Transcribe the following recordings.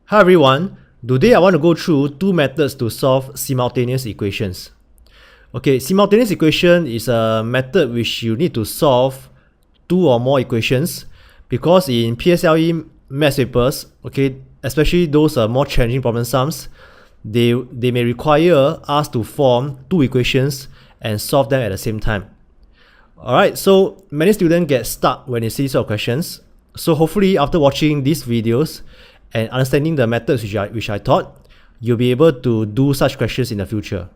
Hi everyone, today I want to go through two methods to solve simultaneous equations. Okay, simultaneous equation is a method which you need to solve two or more equations because in PSLE Math papers, okay, especially those more challenging problem sums, they may require us to form two equations and solve them at the same time. Alright, so many students get stuck when they see these sort of questions. So hopefully after watching these videos and understanding the methods which I taught, you'll be able to do such questions in the future.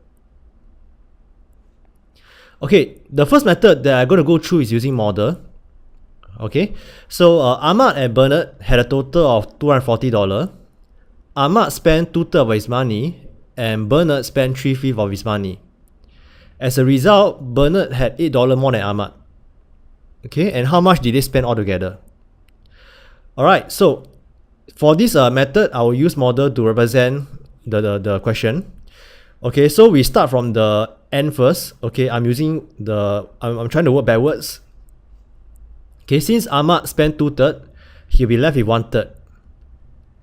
Okay, the first method that I'm going to go through is using model. Okay, so Ahmad and Bernard had a total of $240. Ahmad spent 2/3 of his money and Bernard spent 3/5 of his money. As a result, Bernard had $8 more than Ahmad. Okay, and how much did they spend altogether? Alright, so for this method, I will use model to represent the question. Okay, so we start from the end first. Okay, I'm trying to work backwards. Okay, since Ahmad spent 2/3, he'll be left with 1/3.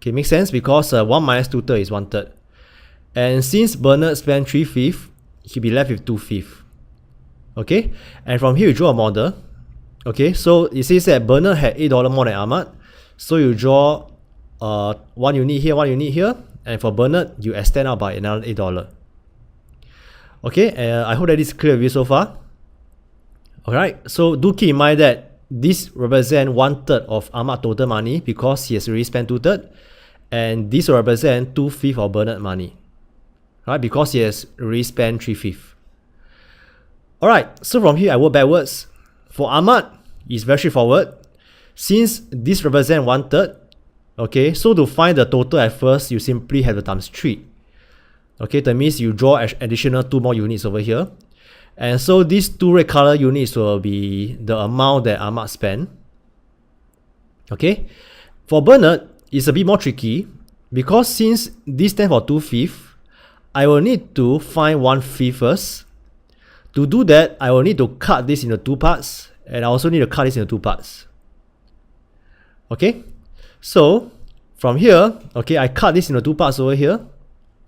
Okay, makes sense because 1 minus 2/3 is 1/3. And since Bernard spent 3/5, he'll be left with 2/5. Okay, and from here you draw a model. Okay, so it says that Bernard had $8 more than Ahmad. So you draw one unit here, one unit here, and for Bernard, you extend out by another $8. Okay, I hope that is clear with you so far. Alright, so do keep in mind that this represents 1/3 of Ahmad's total money because he has already spent 2/3, and this will represent 2/5 of Bernard's money. Right, because he has already spent 3/5. Alright, so from here I work backwards. For Ahmad, it's very straightforward. Since this represents 1/3, okay, so to find the total at first, you simply have to times 3. Okay, that means you draw additional 2 more units over here. And so these 2 red color units will be the amount that Ahmad spent. Okay, for Bernard, it's a bit more tricky because since this stands for 2/5, I will need to find 1/5 first. To do that, I will need to cut this into 2 parts, and I also need to cut this into 2 parts. Okay, so from here, okay, I cut this into 2 parts over here,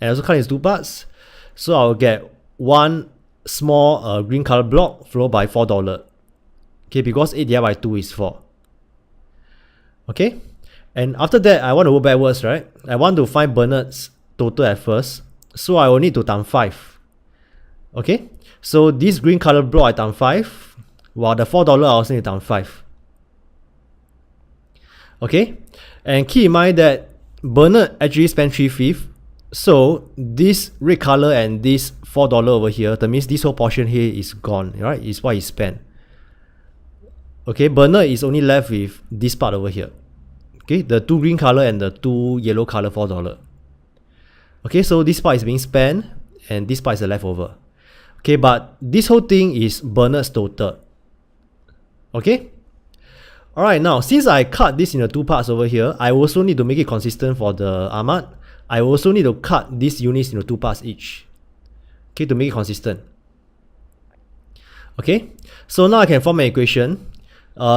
and also cut it into 2 parts. So I'll get one small green color block followed by $4. Okay, because 8 divided by 2 is 4. Okay, and after that, I want to go backwards, right? I want to find Bernard's total at first. So I will need to times 5. Okay, so this green color block I times 5, while the $4 I also need to times 5. Okay, and keep in mind that Bernard actually spent 3/5. So this red color and this $4 over here, that means this whole portion here is gone, right? Is what he spent. Okay, Bernard is only left with this part over here. Okay, the 2 green color and the 2 yellow color $4. Okay, so this part is being spent and this part is the leftover. Okay, but this whole thing is Bernard's total. Okay. Alright, now since I cut this into 2 parts over here, I also need to make it consistent for the Ahmad. I also need to cut these units into 2 parts each. Okay, to make it consistent. Okay, so now I can form an equation.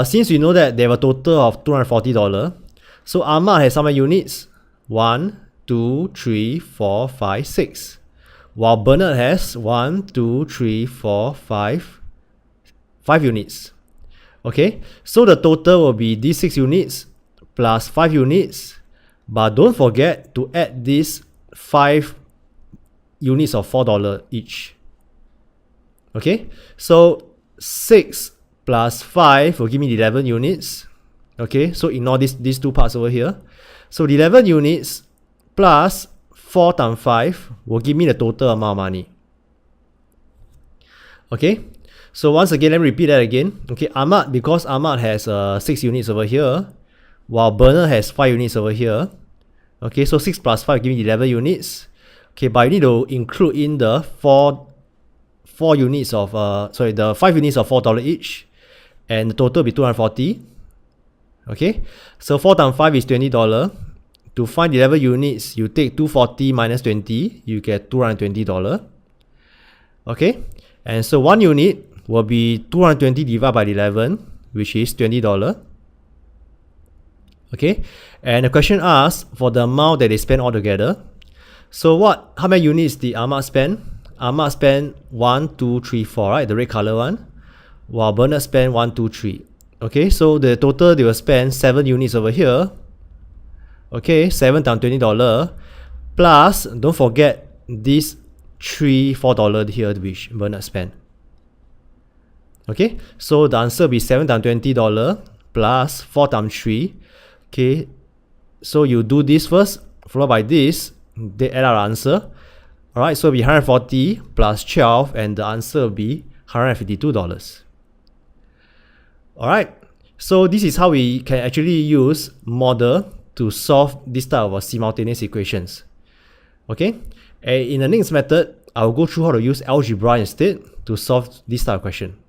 Since we know that they have a total of $240, so Ahmad has how many units? 1, 2, 3, 4, 5, 6. While Bernard has 1, 2, 3, 4, 5 units. Okay, so the total will be these 6 units plus 5 units, but don't forget to add these 5 units of $4 each. Okay, so 6 plus 5 will give me 11 units. Okay, so ignore these 2 parts over here. So the 11 units plus 4 times 5 will give me the total amount of money. Okay, so once again, let me repeat that again. Okay, Ahmad, because Ahmad has 6 units over here, while Bernard has 5 units over here. Okay, so 6 plus 5 give me 11 units. Okay, but you need to include in the 4 units of the 5 units of $4 each, and the total will be 240. Okay, so 4 times 5 is $20. To find 11 units, you take 240 minus 20, you get $220. Okay, and so 1 unit will be 220 divided by 11, which is $20. Okay, and the question asks for the amount that they spend altogether. So how many units did Ahmad spend? Ahmad spent 1, 2, 3, 4, right? The red color one. While Bernard spent 1, 2, 3. Okay, so the total they will spend 7 units over here. Okay, 7 times $20. Plus, don't forget this $4 here which Bernard spent. Okay, so the answer will be 7 times $20 plus 4 times 3. Okay, so you do this first, followed by this, they add our answer. Alright, so it'll be 140 plus 12, and the answer will be $152. Alright, so this is how we can actually use model to solve this type of simultaneous equations. Okay, and in the next method, I'll go through how to use algebra instead to solve this type of question.